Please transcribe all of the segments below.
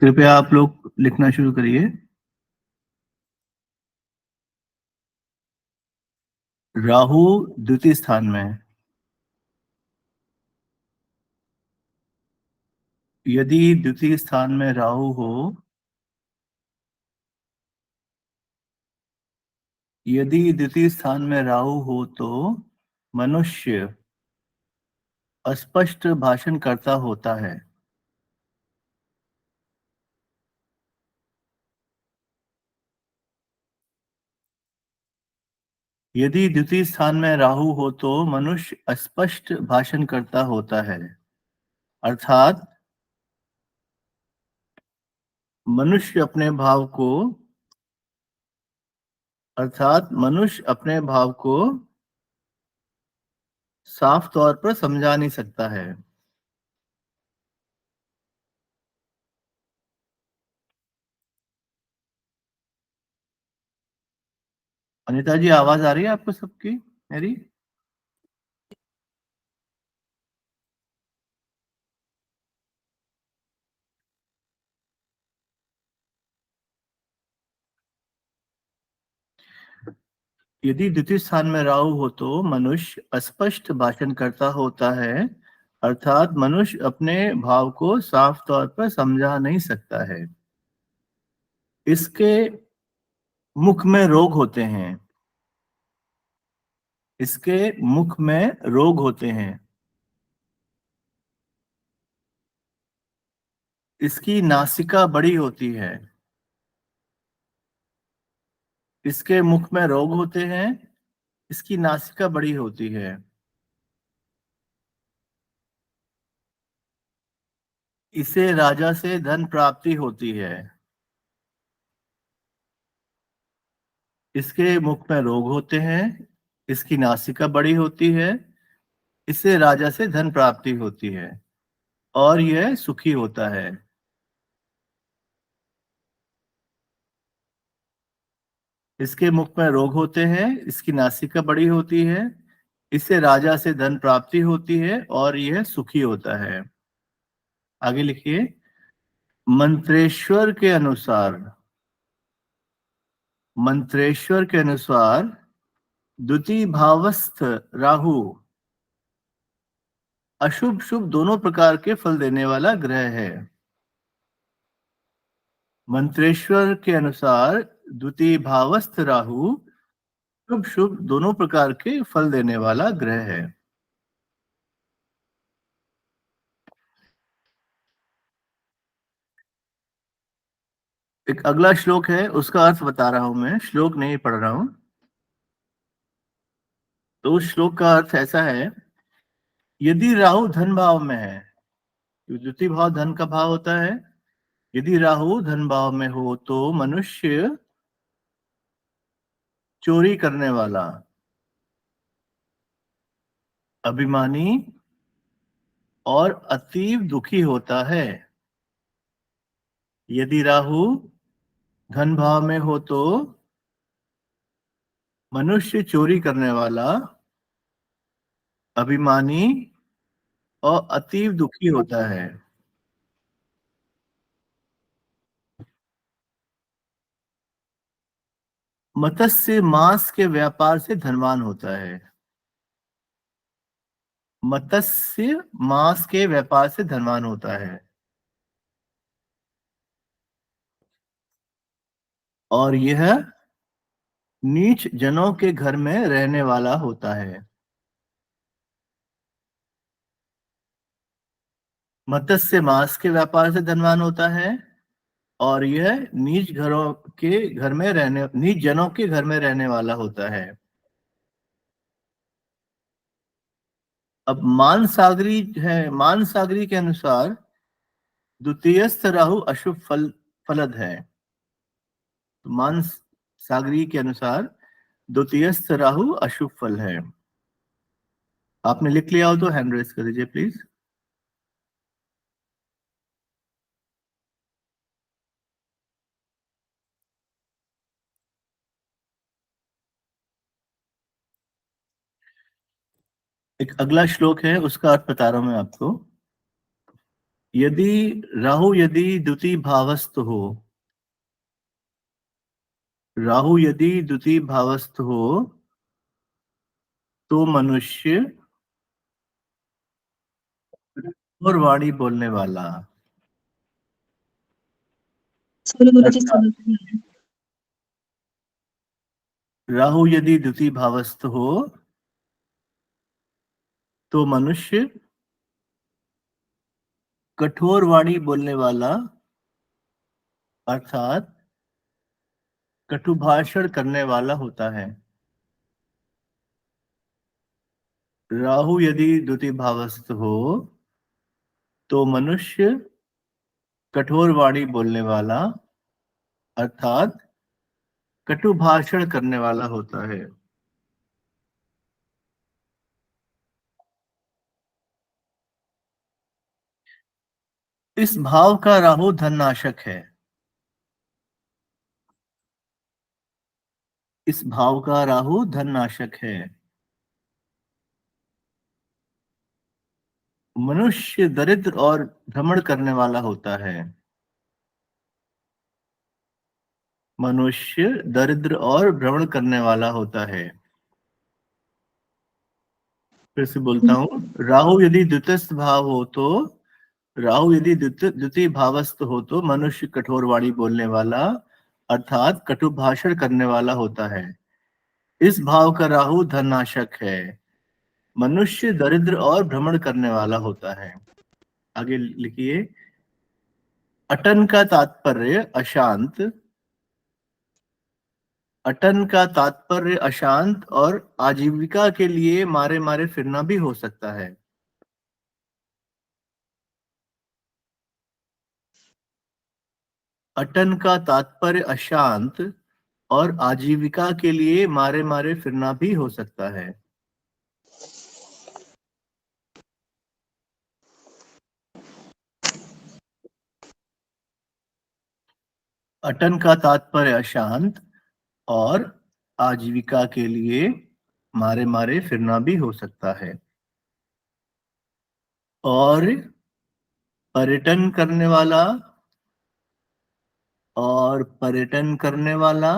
कृपया आप लोग लिखना शुरू करिए। राहु द्वितीय स्थान में है। यदि द्वितीय स्थान में राहु हो, तो मनुष्य अस्पष्ट भाषण करता होता है। यदि द्वितीय स्थान में राहु हो तो मनुष्य अस्पष्ट भाषण करता होता है। अर्थात मनुष्य अपने भाव को साफ तौर पर समझा नहीं सकता है। अनिता जी, आवाज आ रही है आपको सबकी मेरी? यदि द्वितीय स्थान में राहु हो तो मनुष्य अस्पष्ट भाषण करता होता है। अर्थात मनुष्य अपने भाव को साफ तौर पर समझा नहीं सकता है। इसके मुख में रोग होते हैं। इसके मुख में रोग होते हैं। इसकी नासिका बड़ी होती है। इसके मुख में रोग होते हैं। इसकी नासिका बड़ी होती है। इसे राजा से धन प्राप्ति होती है। इसके मुख में रोग होते हैं। इसकी नासिका बड़ी होती है। इससे राजा से धन प्राप्ति होती है और यह सुखी होता है। इसके मुख में रोग होते हैं। इसकी नासिका बड़ी होती है। इससे राजा से धन प्राप्ति होती है और यह सुखी होता है। आगे लिखिए। मंत्रेश्वर के अनुसार द्वितीय भावस्थ राहु अशुभ शुभ दोनों प्रकार के फल देने वाला ग्रह है। मंत्रेश्वर के अनुसार द्वितीय भावस्थ राहु शुभ शुभ दोनों प्रकार के फल देने वाला ग्रह है। एक अगला श्लोक है, उसका अर्थ बता रहा हूं मैं, श्लोक नहीं पढ़ रहा हूं। तो उस श्लोक का अर्थ ऐसा है। यदि राहु धन भाव में है, तो द्वितीय भाव धन का भाव होता है। यदि राहु धन भाव में हो तो मनुष्य चोरी करने वाला, अभिमानी और अतीव दुखी होता है। यदि राहु धन भाव में हो तो मनुष्य चोरी करने वाला, अभिमानी और अतीव दुखी होता है। मत्स्य मांस के व्यापार से धनवान होता है। मत्स्य मांस के व्यापार से धनवान होता है और यह नीच जनों के घर में रहने वाला होता है। मत्स्य मांस के व्यापार से धनवान होता है और यह नीच जनों के घर में रहने वाला होता है। अब मान सागरी के अनुसार द्वितीयस्थ राहु अशुभ फलद है। तो मान सागरी के अनुसार द्वितीयस्थ राहु अशुभ फल है। आपने लिख लिया हो तो हैंड रेस कर दीजिए प्लीज। एक अगला श्लोक है, उसका अर्थ बता रहा हूं मैं आपको। यदि राहु यदि द्वितीय भावस्थ हो, राहु यदि द्वितीय भावस्थ हो तो मनुष्य और वाणी बोलने वाला। सॉरी गुरुजी, समझ नहीं आया। राहु यदि द्वितीय भावस्थ हो तो मनुष्य कठोर वाणी बोलने वाला, अर्थात कटुभाषण करने वाला होता है। राहु यदि द्वितीय भावस्थ हो तो मनुष्य कठोर वाणी बोलने वाला, अर्थात कटुभाषण करने वाला होता है। इस भाव का राहु धननाशक है। इस भाव का राहु धननाशक है। मनुष्य दरिद्र और भ्रमण करने वाला होता है। मनुष्य दरिद्र और भ्रमण करने वाला होता है। फिर से बोलता हूं, राहु यदि द्वितीय भाव हो तो, राहु यदि द्वितीय भावस्थ हो तो मनुष्य कठोर वाणी बोलने वाला, अर्थात कटु भाषण करने वाला होता है। इस भाव का राहु धननाशक है। मनुष्य दरिद्र और भ्रमण करने वाला होता है। आगे लिखिए, अटन का तात्पर्य अशांत। अटन का तात्पर्य अशांत और आजीविका के लिए मारे मारे फिरना भी हो सकता है। अटन का तात्पर्य अशांत और आजीविका के लिए मारे मारे फिरना भी हो सकता है। अटन का तात्पर्य अशांत और आजीविका के लिए मारे मारे फिरना भी हो सकता है। और पर्यटन करने वाला, और पर्यटन करने वाला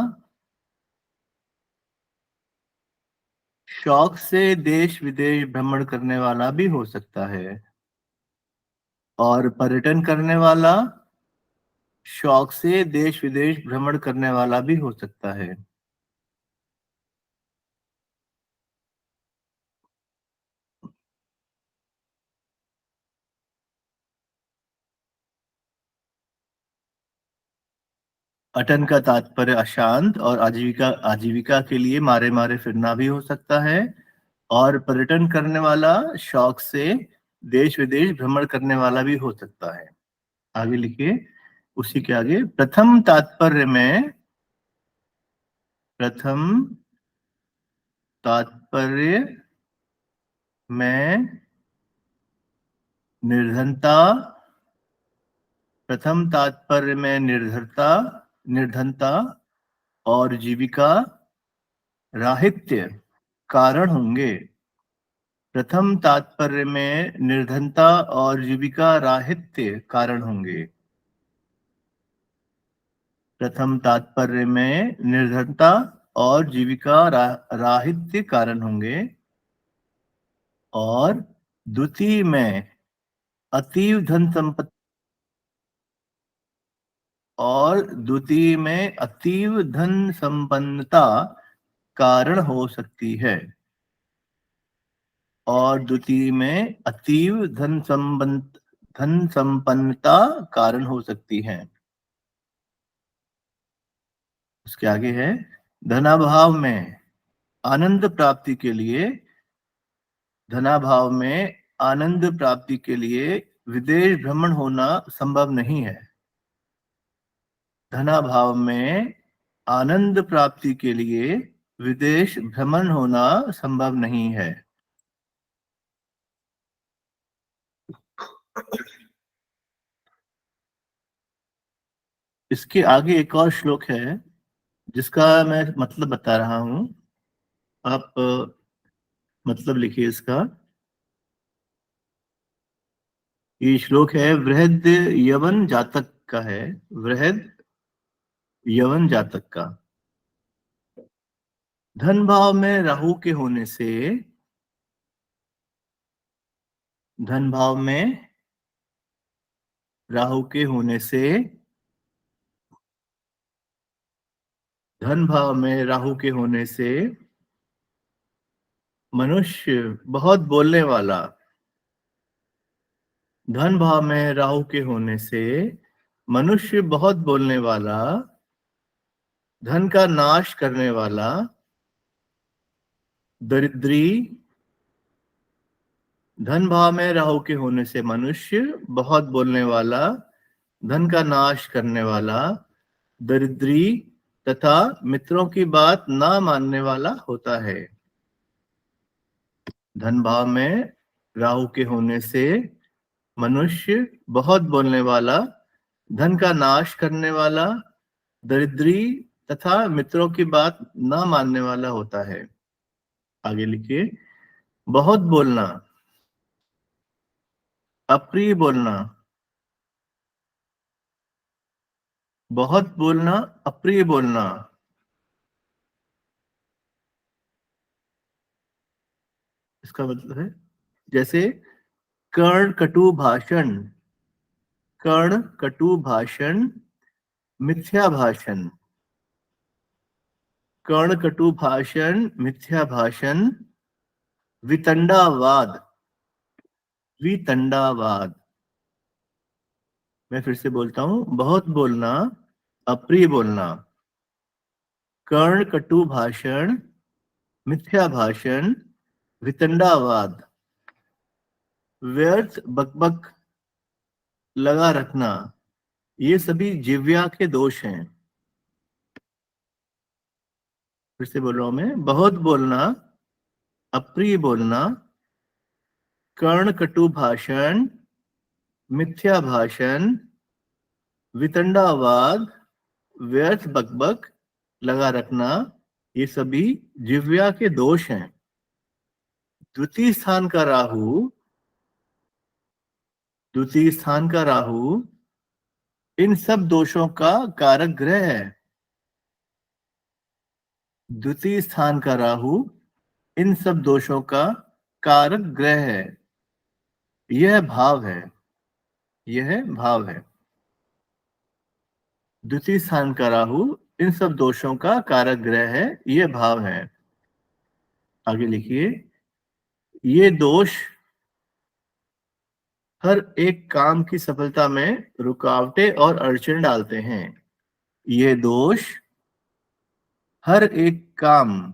शौक से देश विदेश भ्रमण करने वाला भी हो सकता है। और पर्यटन करने वाला शौक से देश विदेश भ्रमण करने वाला भी हो सकता है। अटन का तात्पर्य अशांत और आजीविका आजीविका के लिए मारे मारे फिरना भी हो सकता है। और पर्यटन करने वाला शौक से देश विदेश भ्रमण करने वाला भी हो सकता है। आगे लिखिए, उसी के आगे, प्रथम तात्पर्य में, प्रथम तात्पर्य में निर्धनता, प्रथम तात्पर्य में निर्धनता, निर्धनता और जीविका राहित्य कारण होंगे। प्रथम तात्पर्य में निर्धनता और जीविका राहित्य कारण होंगे। प्रथम तात्पर्य में निर्धनता और जीविका राहित्य कारण होंगे। और द्वितीय में अतीव धन संपत्ति, और द्वितीय में अतीव धन संपन्नता कारण हो सकती है। और द्वितीय में अतीव धन संपन्नता कारण हो सकती है। उसके आगे है, धनाभाव में आनंद प्राप्ति के लिए, धनाभाव में आनंद प्राप्ति के लिए विदेश भ्रमण होना संभव नहीं है। धनाभाव में आनंद प्राप्ति के लिए विदेश भ्रमण होना संभव नहीं है। इसके आगे एक और श्लोक है जिसका मैं मतलब बता रहा हूं, आप मतलब लिखिए इसका, ये श्लोक है वृहद यवन जातक का है, वृहद यवन जातक का। धन भाव में राहु के होने से, धन भाव में राहु के होने से, धन भाव में राहु के होने से मनुष्य बहुत बोलने वाला, धन भाव में राहु के होने से मनुष्य बहुत बोलने वाला, धन का नाश करने वाला, दरिद्री। धन भाव में राहु के होने से मनुष्य बहुत बोलने वाला, धन का नाश करने वाला, दरिद्री तथा मित्रों की बात ना मानने वाला होता है। धन भाव में राहु के होने से मनुष्य बहुत बोलने वाला, धन का नाश करने वाला, दरिद्री तथा मित्रों की बात ना मानने वाला होता है। आगे लिखिए, बहुत बोलना, अप्रिय बोलना, बहुत बोलना, अप्रिय बोलना। इसका मतलब है जैसे कर्ण कटु भाषण, कर्ण कटु भाषण, मिथ्या भाषण, कर्ण कटु भाषण, मिथ्या भाषण, वितंडावाद, वितंडावाद। मैं फिर से बोलता हूं, बहुत बोलना, अप्रिय बोलना, कर्ण कटु भाषण, मिथ्या भाषण, वितंडावाद, व्यर्थ बकबक लगा रखना, ये सभी जिव्या के दोष हैं। फिर से बोल रहा हूं मैं, बहुत बोलना, अप्रिय बोलना, कर्ण कटु भाषण, मिथ्या भाषण, वितंडावाद, व्यर्थ बकबक लगा रखना, ये सभी जिव्या के दोष हैं। द्वितीय स्थान का राहु, द्वितीय स्थान का राहु इन सब दोषों का कारक ग्रह है। द्वितीय स्थान का राहु इन सब दोषों का कारक ग्रह है। यह भाव है, यह भाव है। द्वितीय स्थान का राहु इन सब दोषों का कारक ग्रह है, यह भाव है। आगे लिखिए, ये दोष हर एक काम की सफलता में रुकावटें और अड़चन डालते हैं। ये दोष हर एक काम,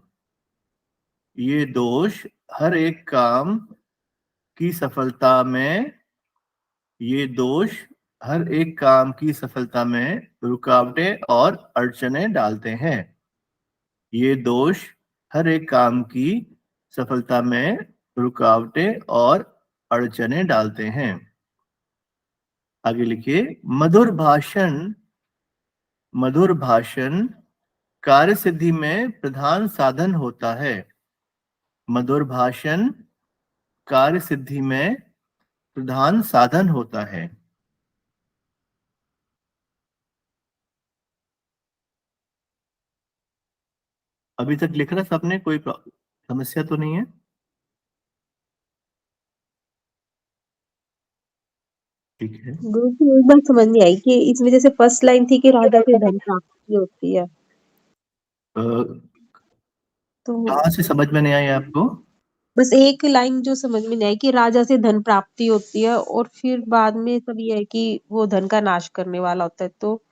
ये दोष हर एक काम की सफलता में, ये दोष हर एक काम की सफलता में रुकावटें और अड़चनें डालते हैं। ये दोष हर एक काम की सफलता में रुकावटें और अड़चनें डालते हैं। आगे लिखिए, मधुर भाषण, मधुर भाषण कार्य सिद्धि में प्रधान साधन होता है। मधुर भाषण कार्य सिद्धि में प्रधान साधन होता है। अभी तक लिख रहा सबने, कोई समस्या तो नहीं है? ठीक है। गुरु जी एक बात समझ नहीं आई कि इसमें जैसे फर्स्ट लाइन थी कि राजा से धन प्राप्ति होती है, तो कहाँ से समझ में नहीं आई आपको? बस एक लाइन जो समझ में नहीं आई कि राजा से धन प्राप्ति होती है और फिर बाद में सब ये है कि वो धन का नाश करने वाला होता है, तो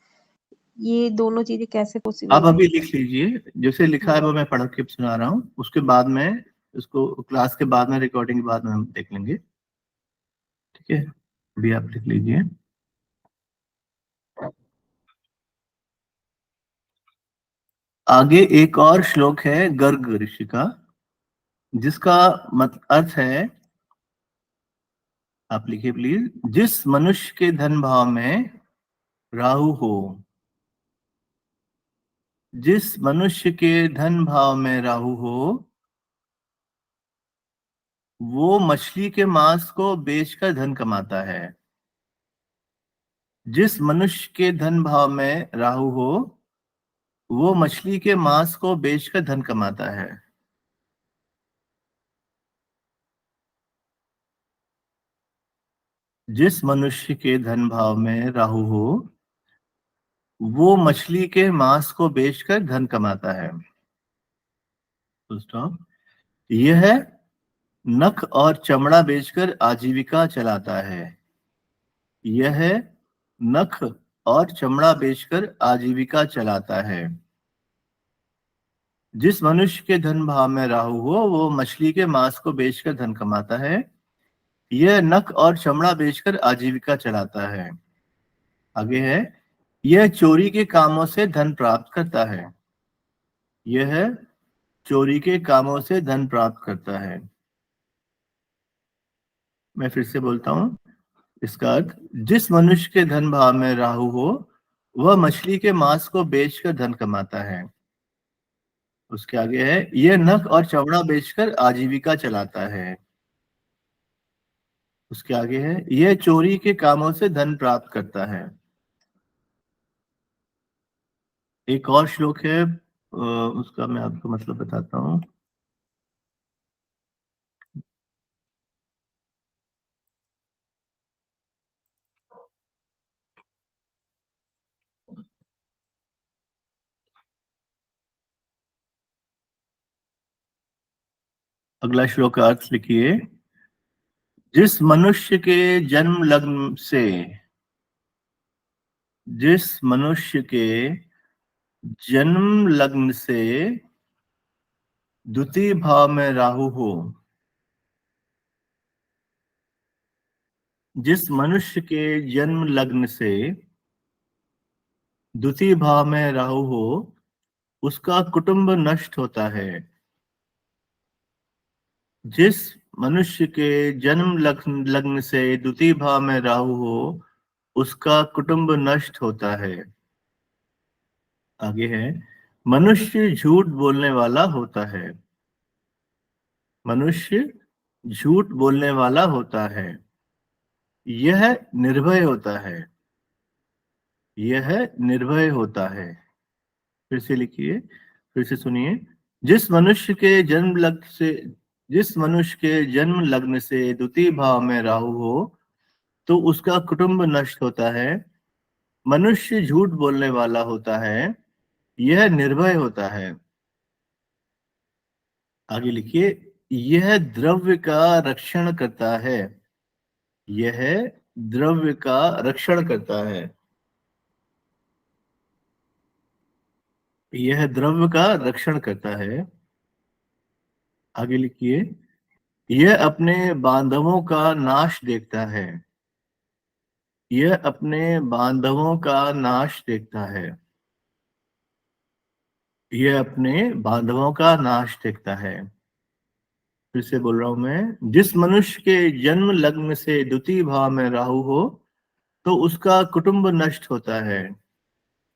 ये दोनों चीजें कैसे पॉसिबल आप है? अभी लिख लीजिए, जैसे लिखा है वो मैं पढ़ के सुना रहा हूँ, उसके बाद में उसको क्लास के बाद में, रिकॉर्डिंग के बाद में हम देख लेंगे। ठीक है, अभी आप लिख लीजिए। आगे एक और श्लोक है गर्ग ऋषि का, जिसका अर्थ है, आप लिखिए प्लीज, जिस मनुष्य के धन भाव में राहु हो, जिस मनुष्य के धन भाव में राहु हो, वो मछली के मांस को बेचकर धन कमाता है। जिस मनुष्य के धन भाव में राहु हो वो मछली के मांस को बेचकर धन कमाता है। जिस मनुष्य के धन भाव में राहु हो वो मछली के मांस को बेचकर धन कमाता है। स्टॉप। यह नख और चमड़ा बेचकर आजीविका चलाता है। यह नख और चमड़ा बेचकर आजीविका चलाता है। जिस मनुष्य के धन भाव में राहु हो वो मछली के मांस को बेचकर धन कमाता है। यह नख और चमड़ा बेचकर आजीविका चलाता है। आगे है, यह चोरी के कामों से धन प्राप्त करता है। यह चोरी के कामों से धन प्राप्त करता है। मैं फिर से बोलता हूं इसका अर्थ, जिस मनुष्य के धन भाव में राहु हो वह मछली के मांस को बेचकर धन कमाता है। उसके आगे है, यह नख और चमड़ा बेचकर आजीविका चलाता है। उसके आगे है, यह चोरी के कामों से धन प्राप्त करता है। एक और श्लोक है, उसका मैं आपको मतलब बताता हूँ। अगला श्लोक का अर्थ लिखिए। जिस मनुष्य के जन्म लग्न से, जिस मनुष्य के जन्म लग्न से द्वितीय भाव में राहु हो, जिस मनुष्य के जन्म लग्न से द्वितीय भाव में राहु हो उसका कुटुंब नष्ट होता है। जिस मनुष्य के जन्म लग्न से द्वितीय भाव में राहु हो उसका कुटुंब नष्ट होता है। आगे है, मनुष्य झूठ बोलने वाला होता है। मनुष्य झूठ बोलने वाला होता है। यह निर्भय होता है। यह निर्भय होता है। फिर से लिखिए, फिर से सुनिए। जिस मनुष्य के जन्म लग्न से, जिस मनुष्य के जन्म लग्न से द्वितीय भाव में राहु हो तो उसका कुटुंब नष्ट होता है। मनुष्य झूठ बोलने वाला होता है। यह निर्भय होता है। आगे लिखिए, यह द्रव्य का रक्षण करता है। यह द्रव्य का रक्षण करता है। यह द्रव्य का रक्षण करता है। आगे लिखिए, यह अपने बांधवों का नाश देखता है। यह अपने बांधवों का नाश देखता है। यह अपने बांधवों का नाश देखता है। फिर से बोल रहा हूं मैं, जिस मनुष्य के जन्म लग्न से द्वितीय भाव में राहु हो तो उसका कुटुंब नष्ट होता है।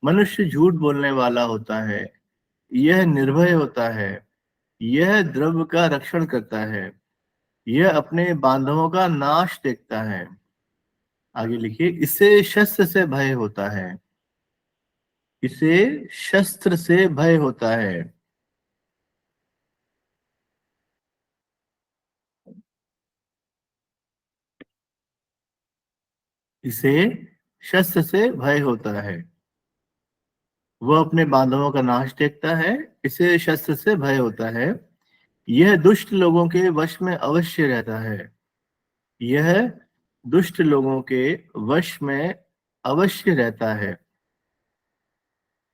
मनुष्य झूठ बोलने वाला होता है। यह निर्भय होता है। यह द्रव्य का रक्षण करता है। यह अपने बांधवों का नाश देखता है। आगे लिखिए, इसे शस्त्र से भय होता है। इसे शस्त्र से भय होता है। इसे शस्त्र से भय होता है। वह अपने बांधवों का नाश देखता है। इसे शस्त्र से भय होता है। यह दुष्ट लोगों के वश में अवश्य रहता है। यह दुष्ट लोगों के वश में अवश्य रहता है।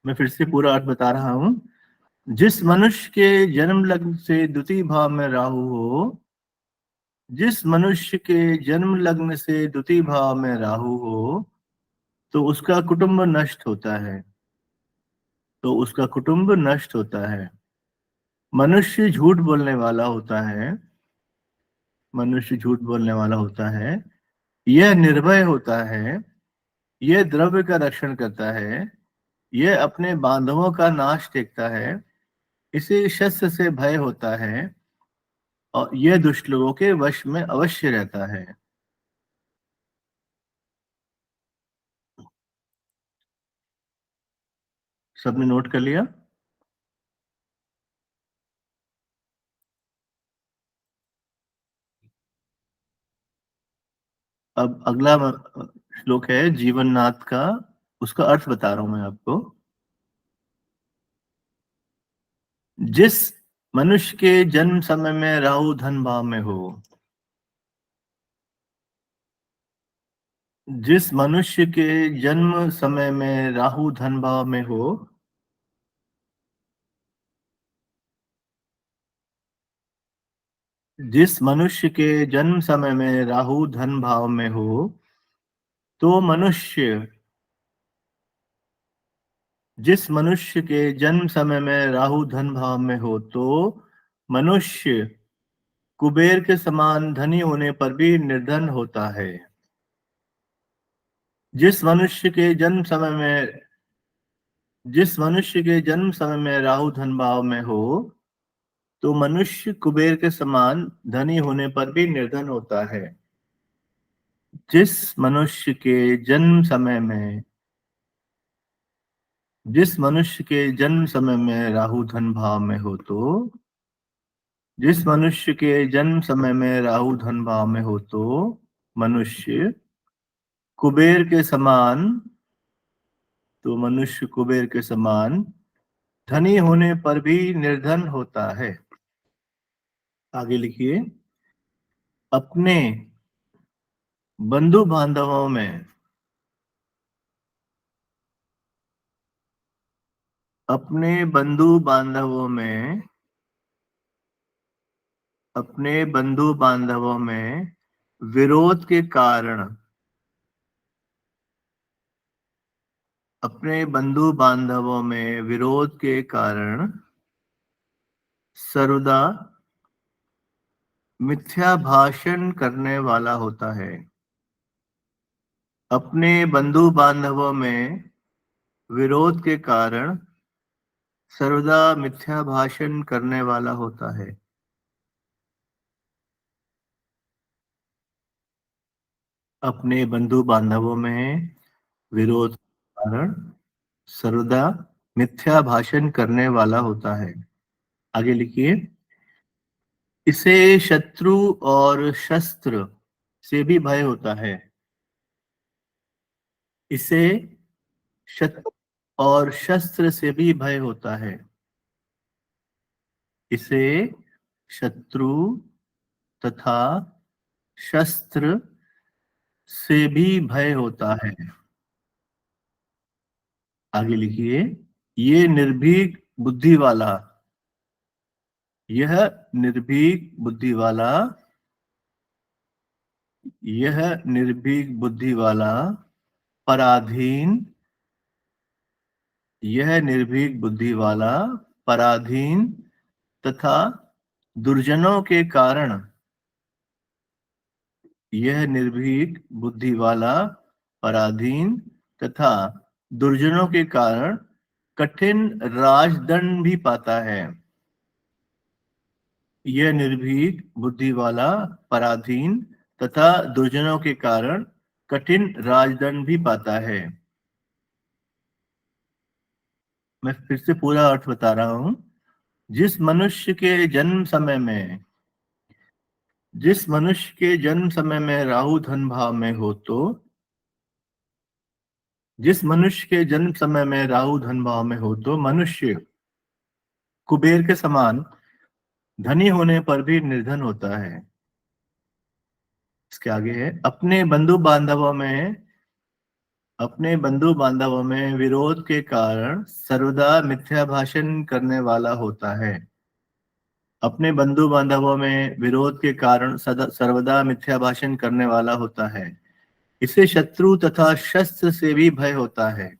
मैं फिर से पूरा अर्थ बता रहा हूं। जिस मनुष्य के जन्म लग्न से द्वितीय भाव में राहु हो, जिस मनुष्य के जन्म लग्न से द्वितीय भाव में राहु हो तो उसका कुटुंब नष्ट होता है। तो उसका कुटुंब नष्ट होता है। मनुष्य झूठ बोलने वाला होता है। मनुष्य झूठ बोलने वाला होता है। यह निर्भय होता है। यह द्रव्य का रक्षण करता है। यह अपने बांधवों का नाश देखता है। इसे शस्त्र से भय होता है और यह दुष्ट लोगों के वश में अवश्य रहता है। सबने नोट कर लिया? अब अगला श्लोक है जीवननाथ का, उसका अर्थ बता रहा हूं मैं आपको। जिस मनुष्य के जन्म समय में राहु धन भाव में हो, जिस मनुष्य के जन्म समय में राहु धन भाव में हो, जिस मनुष्य के जन्म समय में राहु धन भाव में हो, तो मनुष्य, जिस मनुष्य के जन्म समय में राहु धन भाव में हो, तो मनुष्य कुबेर के समान धनी होने पर भी निर्धन होता है। जिस मनुष्य के जन्म समय में, जिस मनुष्य के जन्म समय में राहु धन भाव में हो, तो मनुष्य कुबेर के समान धनी होने पर भी निर्धन होता है। जिस मनुष्य के जन्म समय में, जिस मनुष्य के जन्म समय में राहु धन भाव में हो, तो जिस मनुष्य के जन्म समय में राहु धन भाव में हो, तो मनुष्य कुबेर के समान, तो मनुष्य कुबेर के समान धनी होने पर भी निर्धन होता है। आगे लिखिए, अपने बंधु बांधवों में, अपने बंधु बांधवों में, अपने बंधु बांधवों में विरोध के कारण, अपने बंधु बांधवों में विरोध के कारण सर्वदा मिथ्या भाषण करने वाला होता है। अपने बंधु बांधवों में विरोध के कारण सर्वदा मिथ्या भाषण करने वाला होता है। अपने बंधु बांधवों में विरोध के कारण सर्वदा मिथ्या भाषण करने वाला होता है। आगे लिखिए, इसे शत्रु और शस्त्र से भी भय होता है। इसे शत्रु और शस्त्र से भी भय होता है। इसे शत्रु तथा शस्त्र से भी भय होता है। आगे लिखिए, ये निर्भीक बुद्धि वाला, यह निर्भीक बुद्धि वाला, यह निर्भीक बुद्धि वाला पराधीन, यह निर्भीक बुद्धि वाला पराधीन तथा दुर्जनों के कारण, यह निर्भीक बुद्धि वाला पराधीन तथा दुर्जनों के कारण कठिन राजदंड भी पाता है। यह निर्भीक बुद्धि वाला पराधीन तथा दुर्जनों के कारण कठिन राजदंड भी पाता है। मैं फिर से पूरा अर्थ बता रहा हूं। जिस मनुष्य के जन्म समय में, जिस मनुष्य के जन्म समय में राहु धन भाव में हो, तो जिस मनुष्य के जन्म समय में राहु धन भाव में हो, तो मनुष्य कुबेर के समान धनी होने पर भी निर्धन होता है। इसके आगे है, अपने बंधु बांधवों में, अपने बंधु बांधवों में विरोध के कारण सर्वदा मिथ्या भाषण करने वाला होता है। अपने बंधु बांधवों में विरोध के कारण सदा सर्वदा मिथ्या भाषण करने वाला होता है। इसे शत्रु तथा शस्त्र से भी भय होता है।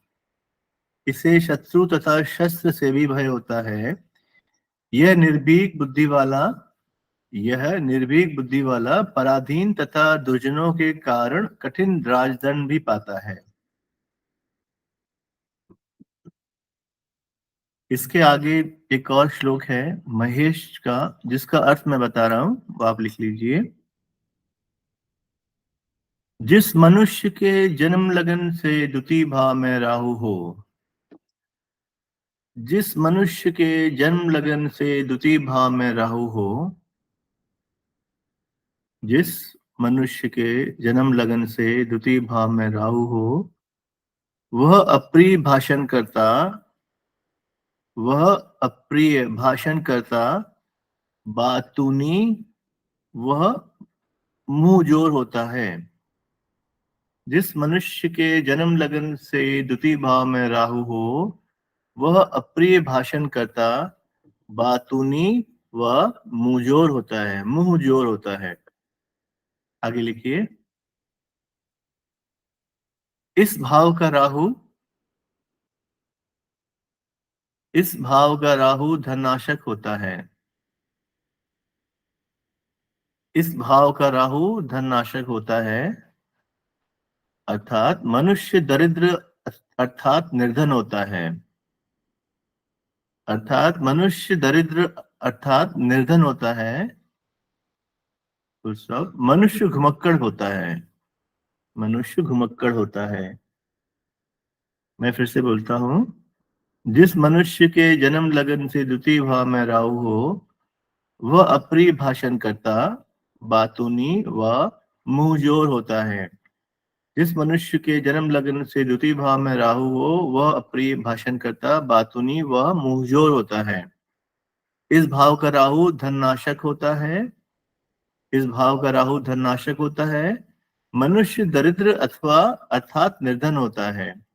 इसे शत्रु तथा शस्त्र से भी भय होता है। यह निर्भीक बुद्धि वाला, यह निर्भीक बुद्धि वाला पराधीन तथा दुर्जनों के कारण कठिन राजदंड भी पाता है। इसके आगे एक और श्लोक है महेश का, जिसका अर्थ मैं बता रहा हूं, वो आप लिख लीजिए। जिस मनुष्य के जन्म लगन से द्वितीय भाव में राहु हो, जिस मनुष्य के जन्म लगन से द्वितीय भाव में राहु हो, जिस मनुष्य के जन्म लगन से द्वितीय भाव में राहु हो, वह अप्रिय भाषण करता, वह अप्रिय भाषण करता, बातूनी, वह मुंह जोर होता है। जिस मनुष्य के जन्म लगन से द्वितीय भाव में राहु हो, वह अप्रिय भाषण करता, बातूनी व मुंहजोर होता है, मुंह जोर होता है। आगे लिखिए। इस भाव का राहु, इस भाव का राहु धननाशक होता है। इस भाव का राहु धननाशक होता है, अर्थात मनुष्य दरिद्र अर्थात निर्धन होता है। अर्थात मनुष्य दरिद्र अर्थात निर्धन होता है। तो सब मनुष्य घुमक्कड़ होता है, मनुष्य घुमक्कड़ होता है। मैं फिर से बोलता हूं। जिस मनुष्य के जन्म लगन से द्वितीय भाव में राहु हो, वह अप्रिय भाषण करता, बातूनी व मुंहजोर होता है। जिस मनुष्य के जन्म लगन से द्वितीय भाव में राहु हो, वह अप्रिय भाषण करता, बातूनी व मुंहजोर होता है। इस भाव का राहु धननाशक होता है। इस भाव का राहु धननाशक होता है। मनुष्य दरिद्र अथवा अर्थात निर्धन होता है।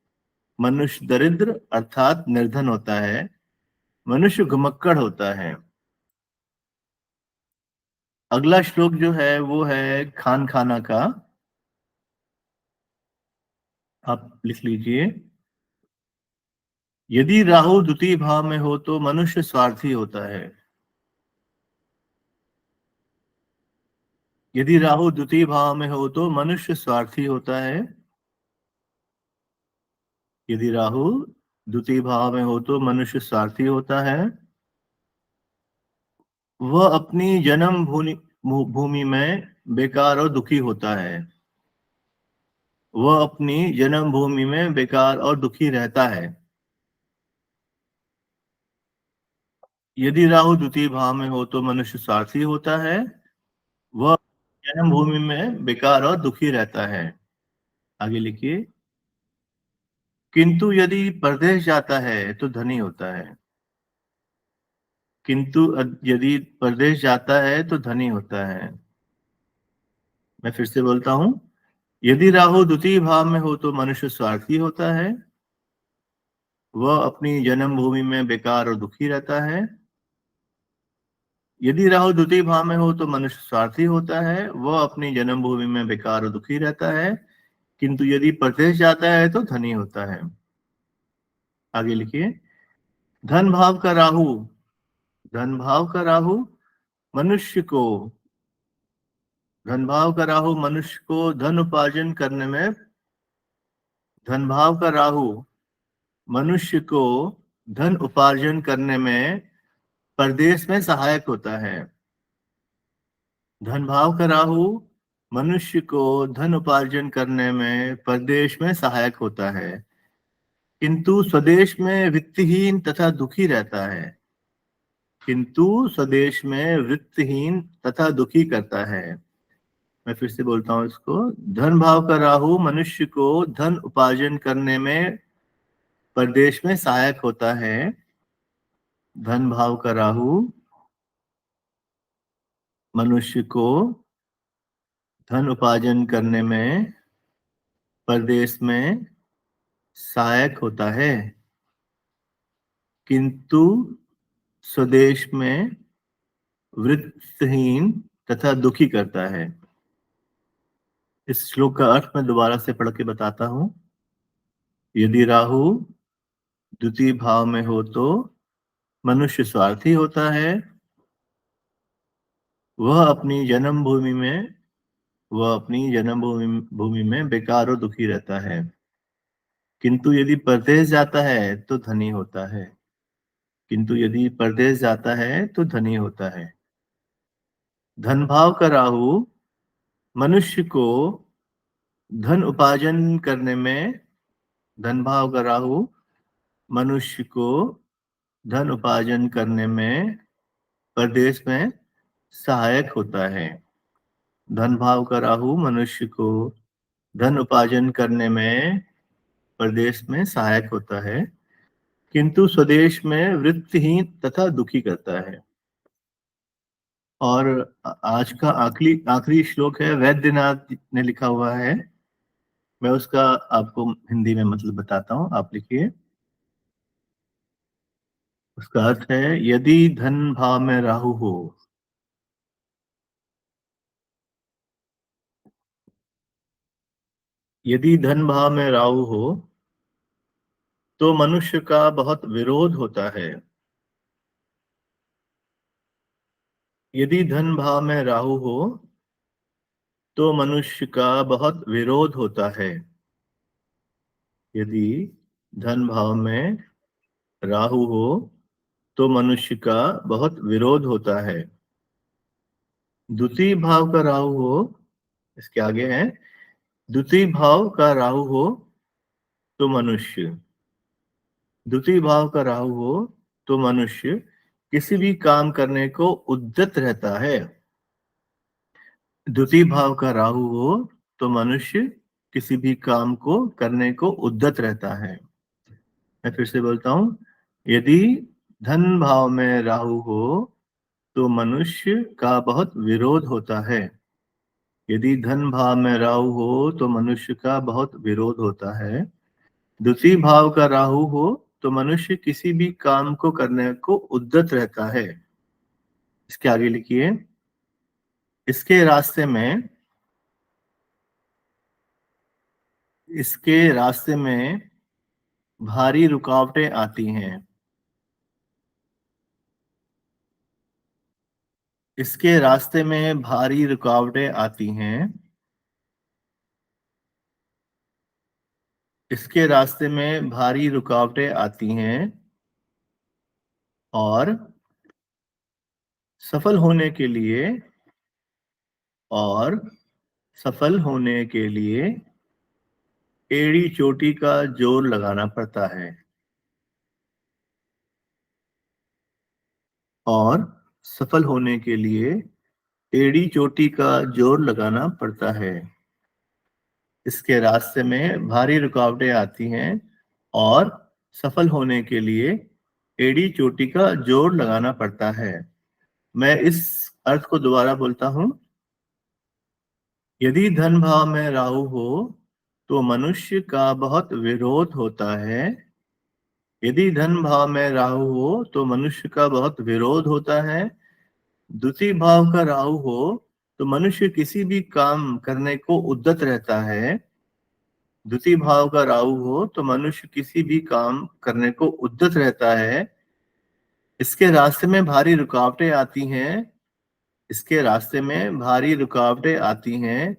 मनुष्य दरिद्र अर्थात निर्धन होता है। मनुष्य घुमक्कड़ होता है। अगला श्लोक जो है वो है खान खाना का। आप लिख लीजिए। यदि राहु द्वितीय भाव में हो तो मनुष्य स्वार्थी होता है। यदि राहु द्वितीय भाव में हो तो मनुष्य स्वार्थी होता है। यदि राहु द्वितीय भाव में हो तो मनुष्य स्वार्थी होता है। वह अपनी जन्म भूमि में बेकार और दुखी होता है। वह अपनी जन्म भूमि में बेकार और दुखी रहता है। यदि राहु द्वितीय भाव में हो तो मनुष्य स्वार्थी होता है। वह जन्म भूमि में बेकार और दुखी रहता है। आगे लिखिए। किंतु यदि परदेश जाता है तो धनी होता है। किंतु यदि परदेश जाता है तो धनी होता है। मैं फिर से बोलता हूं। यदि राहु द्वितीय भाव में हो तो मनुष्य स्वार्थी होता है। वह अपनी जन्मभूमि में बेकार और दुखी रहता है। यदि राहु द्वितीय भाव में हो तो मनुष्य स्वार्थी होता है। वह अपनी जन्मभूमि में बेकार और दुखी रहता है। किंतु यदि परदेश जाता है तो धनी होता है। आगे लिखिए। धन भाव का राहु, धन भाव का राहु मनुष्य को, धन भाव का राहु मनुष्य को धन उपार्जन करने में, धन भाव का राहु मनुष्य को धन उपार्जन करने में परदेश में सहायक होता है। धन भाव का राहु मनुष्य को धन उपार्जन करने में परदेश में सहायक होता है, किंतु स्वदेश में वित्तहीन तथा दुखी रहता है। किंतु स्वदेश में वित्तहीन तथा दुखी करता है। मैं फिर से बोलता हूं इसको। धन भाव का राहु मनुष्य को धन उपार्जन करने में परदेश में सहायक होता है। धन भाव का राहु मनुष्य को धन उपार्जन करने में परदेश में सहायक होता है, किंतु स्वदेश में वृत्तहीन तथा दुखी करता है। इस श्लोक का अर्थ मैं दोबारा से पढ़ के बताता हूं। यदि राहु द्वितीय भाव में हो तो मनुष्य स्वार्थी होता है। वह अपनी जन्मभूमि में, वह अपनी जन्मभूमि भूमि में बेकार और दुखी रहता है। किंतु यदि परदेश जाता है तो धनी होता है। किंतु यदि परदेश जाता है तो धनी होता है। धन भाव का राहु मनुष्य को धन उपार्जन करने में, धन भाव का राहु मनुष्य को धन उपार्जन करने में परदेश में सहायक होता है। धन भाव का राहु मनुष्य को धन उपार्जन करने में परदेश में सहायक होता है, किंतु स्वदेश में वृत्तिहीन तथा दुखी करता है। और आज का आखिरी आखिरी श्लोक है, वैद्यनाथ ने लिखा हुआ है। मैं उसका आपको हिंदी में मतलब बताता हूँ, आप लिखिए। उसका अर्थ है, यदि धन भाव में राहु हो, यदि धन भाव में राहु हो तो मनुष्य का बहुत विरोध होता है। यदि धन भाव में राहु हो तो मनुष्य का बहुत विरोध होता है। यदि धन भाव में राहु हो तो मनुष्य का बहुत विरोध होता है। द्वितीय भाव का राहु हो, इसके आगे है, द्वितीय भाव का राहु हो तो मनुष्य, द्वितीय भाव का राहु हो तो मनुष्य किसी भी काम करने को उद्यत रहता है। द्वितीय भाव का राहु हो तो मनुष्य किसी भी काम को करने को उद्यत रहता है। मैं फिर से बोलता हूं, यदि धन भाव में राहु हो तो मनुष्य का बहुत विरोध होता है। यदि धन भाव में राहु हो तो मनुष्य का बहुत विरोध होता है। द्वितीय भाव का राहु हो तो मनुष्य किसी भी काम को करने को उद्यत रहता है। इसके आगे लिखिए, इसके रास्ते में, इसके रास्ते में भारी रुकावटें आती हैं। इसके रास्ते में भारी रुकावटें आती हैं। इसके रास्ते में भारी रुकावटें आती हैं और सफल होने के लिए, और सफल होने के लिए एड़ी चोटी का जोर लगाना पड़ता है। और सफल होने के लिए एड़ी चोटी का जोर लगाना पड़ता है। इसके रास्ते में भारी रुकावटें आती हैं और सफल होने के लिए एड़ी चोटी का जोर लगाना पड़ता है। मैं इस अर्थ को दोबारा बोलता हूं, यदि धन भाव में राहु हो तो मनुष्य का बहुत विरोध होता है। यदि धन भाव में राहु हो तो मनुष्य का बहुत विरोध होता है। द्वितीय भाव का राहु हो तो मनुष्य किसी भी काम करने को उद्यत रहता है। द्वितीय भाव का राहु हो तो मनुष्य किसी भी काम करने को उद्यत रहता है। इसके रास्ते में भारी रुकावटें आती हैं। इसके रास्ते में भारी रुकावटें आती हैं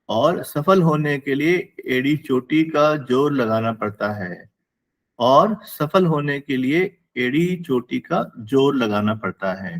और सफल होने के लिए एड़ी चोटी का जोर लगाना पड़ता है। और सफल होने के लिए एड़ी चोटी का जोर लगाना पड़ता है।